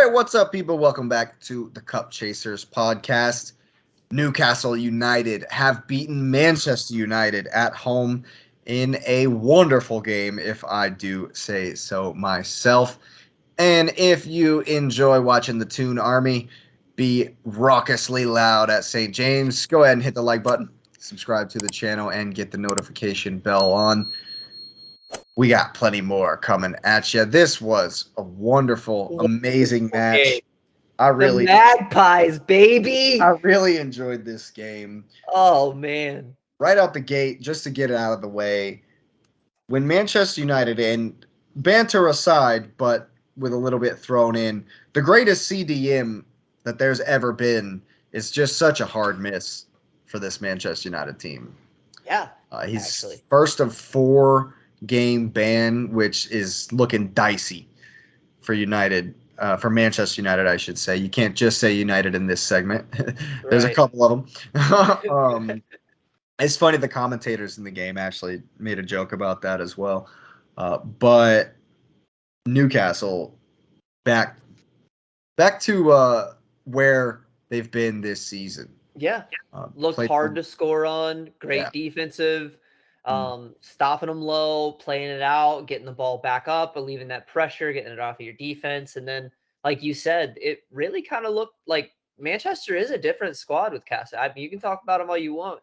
right, what's up, people? Welcome back to the Cup Chasers podcast. Newcastle United have beaten Manchester United at home in a wonderful game, if I do say so myself. And if you enjoy watching the Toon Army be raucously loud at St. James, go ahead and hit the like button, subscribe to the channel, and get the notification bell on. We got plenty more coming at you. This was a wonderful, amazing match. The Magpies, baby. I really enjoyed this game. Oh, man. Right out the gate, just to get it out of the way, when Manchester United, and banter aside, but with a little bit thrown in, the greatest CDM that there's ever been is just such a hard miss for this Manchester United team. Yeah, He's actually. first of 4-game ban, which is looking dicey for United. For Manchester United, I should say. You can't just say United in this segment. There's a Right. couple of them. It's funny, the commentators in the game actually made a joke about that as well. But Newcastle back to where they've been this season. Yeah. Looked hard to score on. Yeah. Great defensive. Stopping them low, playing it out, getting the ball back up, but leaving that pressure, getting it off of your defense. And then, like you said, it really kind of looked like Manchester is a different squad with Casa. I mean, you can talk about them all you want.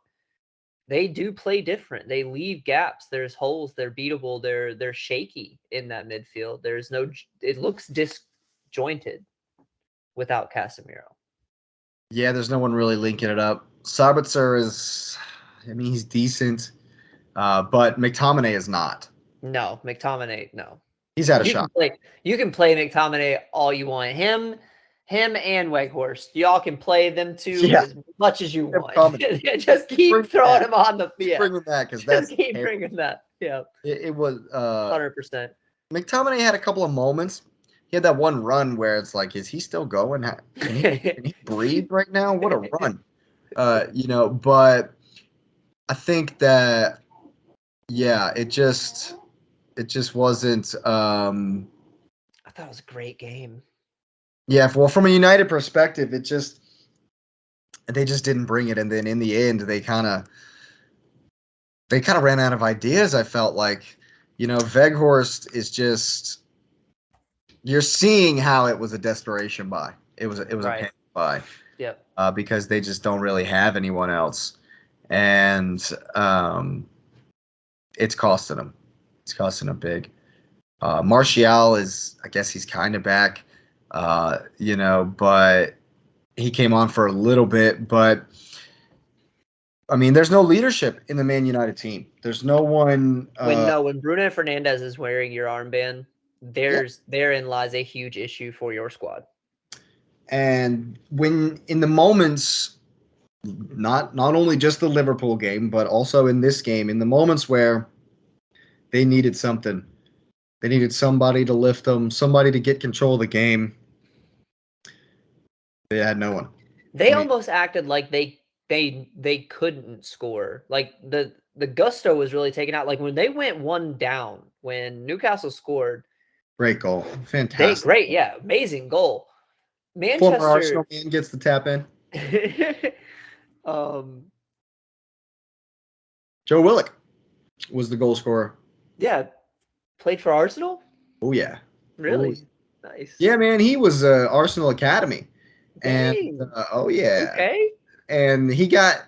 They do play different. They leave gaps. There's holes. They're beatable. They're shaky in that midfield. There's no. It looks disjointed without Casemiro. Yeah, there's no one really linking it up. Sabitzer is, I mean, he's decent, but McTominay is not. No, McTominay. No, He's had a you shot. can play. You can play McTominay all you want. Him and Weghorst. Y'all can play them two as much as you want. Just keep throwing them on the field. Bring them back, because that's keep bringing that. Yeah, it was 100%. McTominay had a couple of moments. He had that one run where it's like, is he still going? Can he breathe right now? What a run. But I think that, yeah, it just wasn't. I thought it was a great game. Yeah, well, from a United perspective, they just didn't bring it, and then in the end, they kind of ran out of ideas. I felt like, Weghorst is just. You're seeing how it was a desperation buy. It was a panic buy. Yep. Because they just don't really have anyone else, and it's costing them. It's costing them big. Martial is, I guess he's kind of back, but he came on for a little bit. But I mean, there's no leadership in the Man United team. There's no one. When Bruno Fernandes is wearing your armband, therein lies a huge issue for your squad. And when in the moments, not only just the Liverpool game, but also in this game, in the moments where they needed something, they needed somebody to lift them, somebody to get control of the game, they had no one. They almost acted like they couldn't score. Like the gusto was really taken out. Like when they went one down, when Newcastle scored. Great goal. Fantastic. Yeah. Amazing goal. Manchester. Former Arsenal man gets the tap in. Joe Willock was the goal scorer. Yeah. Played for Arsenal? Oh, yeah. Really? Oh, nice. Yeah, man. He was Arsenal Academy. Dang. And oh, yeah. Okay. And he got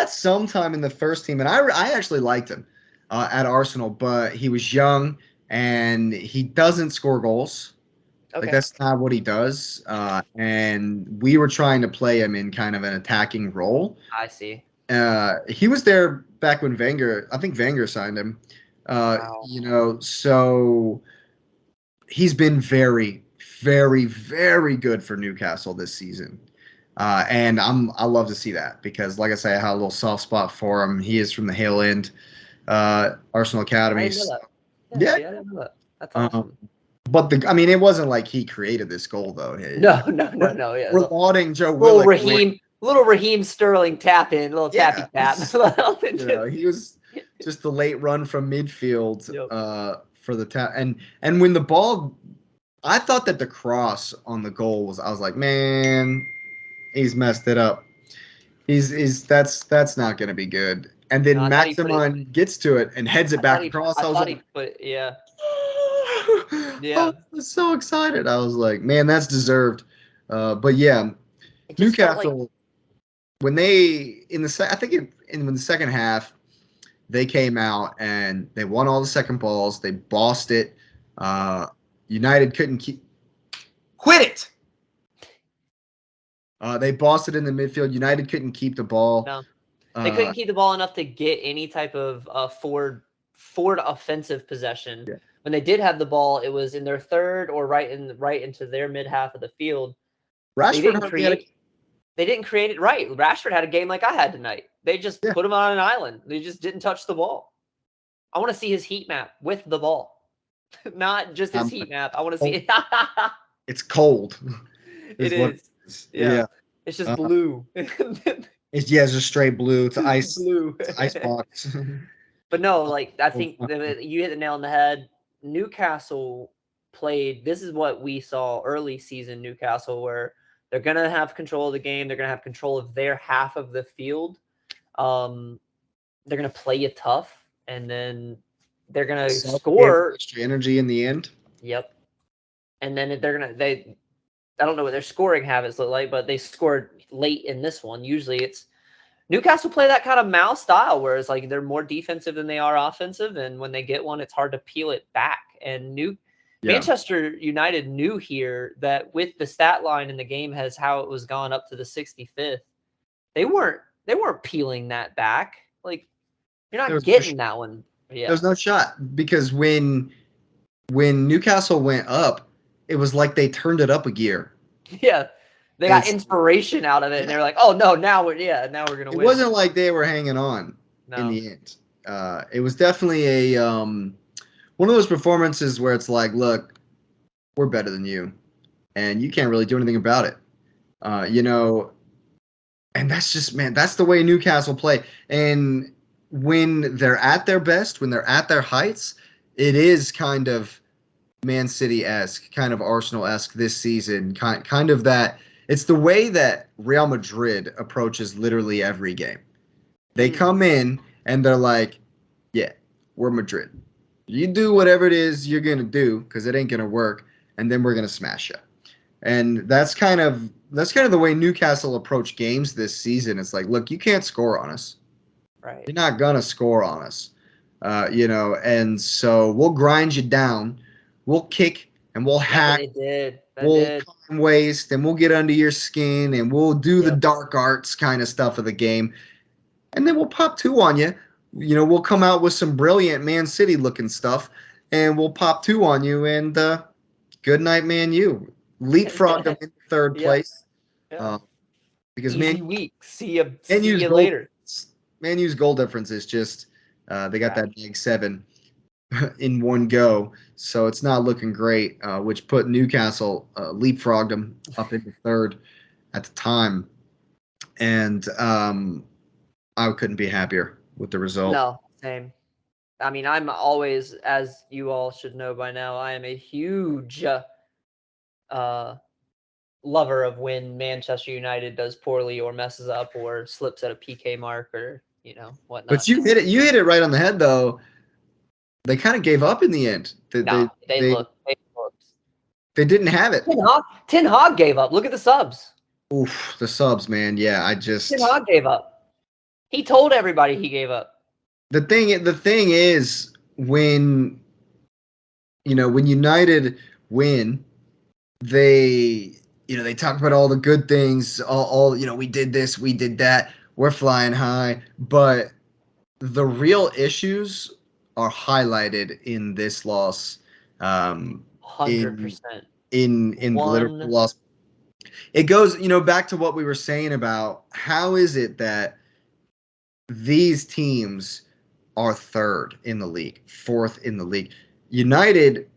some time in the first team, and I actually liked him at Arsenal, but he was young and he doesn't score goals. Okay. Like, that's not what he does. And we were trying to play him in kind of an attacking role. I see. He was there back when I think Wenger signed him. Wow. So he's been very, very, very good for Newcastle this season. And I love to see that, because, like I say, I had a little soft spot for him. He is from the Hale End Arsenal Academy. I didn't know that. Yeah. I didn't know that. That's awesome. But it wasn't like he created this goal, though. No. Yeah. We're lauding Joe Willock. Little Raheem Sterling tap in, little tappy tap. He was just the late run from midfield for the tap. And when the ball, I thought that the cross on the goal was. I was like, man, he's messed it up. That's not going to be good. And No, then I thought he put it. Maximon gets to it and heads it back across. I I was thought like, he put. Yeah, I yeah. was so excited. I was like, man, that's deserved. But yeah, It just felt like. Newcastle when they in the I think in the second half they came out and they won all the second balls. They bossed it. Uh, United couldn't keep quit it. They bossed it in the midfield. United couldn't keep the ball. No, they Uh, couldn't keep the ball enough to get any type of forward offensive possession. yeah. When they did have the ball, it was in their third or right into their mid half of the field. They Rashford didn't hardly had a create. They didn't create it right. Rashford had a game like I had tonight. They just yeah. put him on an island. They just didn't touch the ball. I want to see his heat map with the ball, not just his Um, heat map. I want to see oh, it. it's cold. It Is what it is. is. Yeah. Yeah. It's just Uh, blue. it's just straight blue. It's ice. Blue. It's ice box. But no, like I Oh, think you hit the nail on the head. Newcastle played. This is what we saw early season Newcastle, where they're gonna have control of the game. They're gonna have control of their half of the field. Um, they're gonna play you tough, and then they're gonna Suffocate score. extra energy in the end. Yep. And then they're gonna they. I don't know what their scoring habits look like, but they scored late in this one. Usually, it's Newcastle play that kind of Mal style, where it's like they're more defensive than they are offensive, and when they get one, it's hard to peel it back. And Yeah. Manchester United knew here that with the stat line in the game has how it was gone up to the 65th. They weren't peeling that back. Like you're There not was no getting that one. there Yeah, was no shot because when Newcastle went up, it was like they turned it up a gear. yeah. They got It's inspiration out of it, and yeah. they were like, "Oh no, now we're gonna It win." wasn't like they were hanging on in No, the end. It was definitely a one of those performances where it's like, look, we're better than you, and you can't really do anything about it. You know, and that's just man, that's the way Newcastle play. And when they're at their best, when they're at their heights, it is kind of Man City esque, kind of Arsenal esque this season. Kind of that. It's the way that Real Madrid approaches literally every game. They come in and they're like, "Yeah, we're Madrid. You do whatever it is you're gonna do because it ain't gonna work, and then we're gonna smash you." And that's kind of the way Newcastle approach games this season. It's like, look, you can't score on us. right. You're not gonna score on us, and so we'll grind you down. We'll kick and we'll That's what hack. they did. That We'll did. climb waste and we'll get under your skin and we'll do the Yep. dark arts kind of stuff of the game, and then we'll pop two on you. We'll come out with some brilliant Man City looking stuff, and we'll pop two on you. And good night, Man U. Leapfrog them in third Yep. place. Yeah. Uh, because Easy week. See you. Man See U's you goal later. Man U's goal difference is just they got Trash. that big seven in one go, so it's not looking great. Which put Newcastle leapfrogged them up into third at the time, and I couldn't be happier with the result. No, same. I mean, I'm always, as you all should know by now, I am a huge uh, lover of when Manchester United does poorly or messes up or slips at a PK mark or But whatnot. you hit it. You hit it right on the head, though. They kind of gave up in the end. They No, they they, they looked. they didn't have it. Ten Hag gave up. Look at the subs. Oof, the subs, man. Yeah, Ten Hag gave up. He told everybody he gave up. the thing is when United win, they they talk about all the good things, all we did this, we did that, we're flying high, but the real issues are highlighted in this loss, Hundred in percent. in the Liverpool One. loss. It goes back to what we were saying about how is it that these teams are third in the league, fourth in the league. United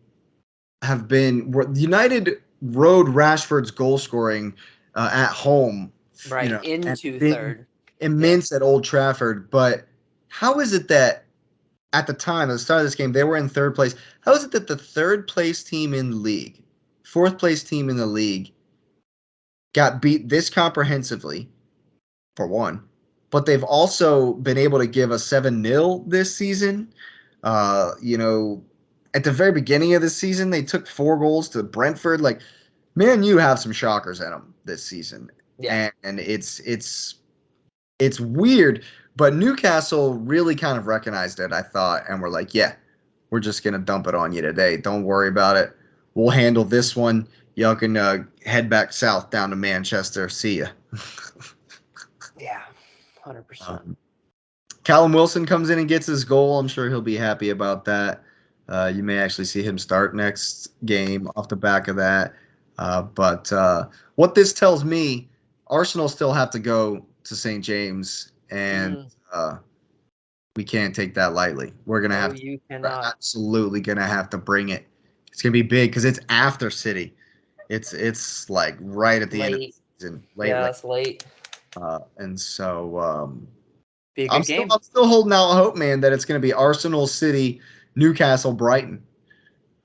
United rode Rashford's goal scoring at home, Right and into been third. Yeah. immense at Old Trafford. But how is it that at the start of this game, they were in third place? How is it that the third place team in the league fourth place team in the league, got beat this comprehensively, for one, but they've also been able to give a 7-0 this season. You know, at the very beginning of the season, they took 4 goals to Brentford. Like, man, you have some shockers in them this season, Yeah. and it's weird. But Newcastle really kind of recognized it, I thought, and were like, yeah, we're just gonna dump it on you today. Don't worry about it. We'll handle this one. Y'all can head back south down to Manchester. See ya. Yeah. 100%. Callum Wilson comes in and gets his goal. I'm sure he'll be happy about that. You may actually see him start next game off the back of that. But what this tells me, Arsenal still have to go to St. James, and Mm. we can't take that lightly. We're No, you cannot. absolutely gonna have to bring it. It's gonna be big because it's after City. It's like right at the end of Late. the season, Yeah, late. that's late. And so Be a I'm good still game. I'm still holding out hope, man, that it's going to be Arsenal, City, Newcastle, Brighton.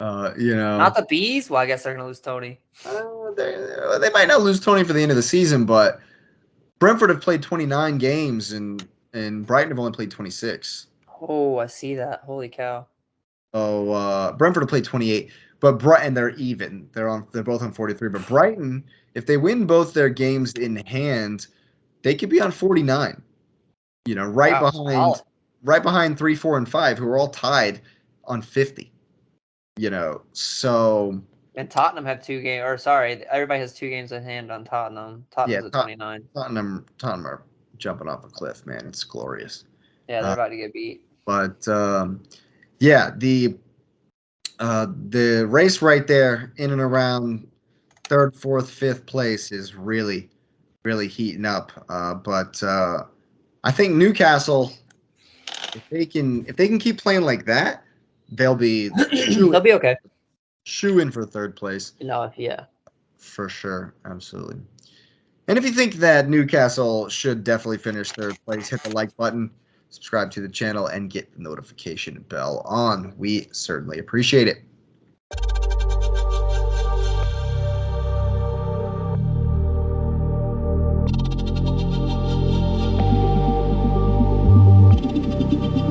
You Not know, the bees. Well, I guess they're gonna lose Tony. they might not lose Tony for the end of the season, but Brentford have played 29 games and Brighton have only played 26. Oh, I see that. Holy cow. So Brentford have played 28, but Brighton they're even. They're both on 43. But Brighton, if they win both their games in hand, they could be on 49. You know, Wow, solid. right behind 3, 4, and 5, who are all tied on 50. You know, so And Tottenham have 2 games. Or sorry, everybody has 2 games in hand on Tottenham. yeah, Tottenham's at 29. Tottenham are jumping off a cliff, man. It's glorious. Yeah, they're Uh, about to get beat. but yeah, the race right there in and around third, fourth, fifth place is really, really heating up. But I think Newcastle, if they can keep playing like that, they'll be They'll be okay. shoe in for third place No, yeah. for sure. Absolutely. And if you think that Newcastle should definitely finish third place, hit the like button, subscribe to the channel, and get the notification bell on. We certainly appreciate it.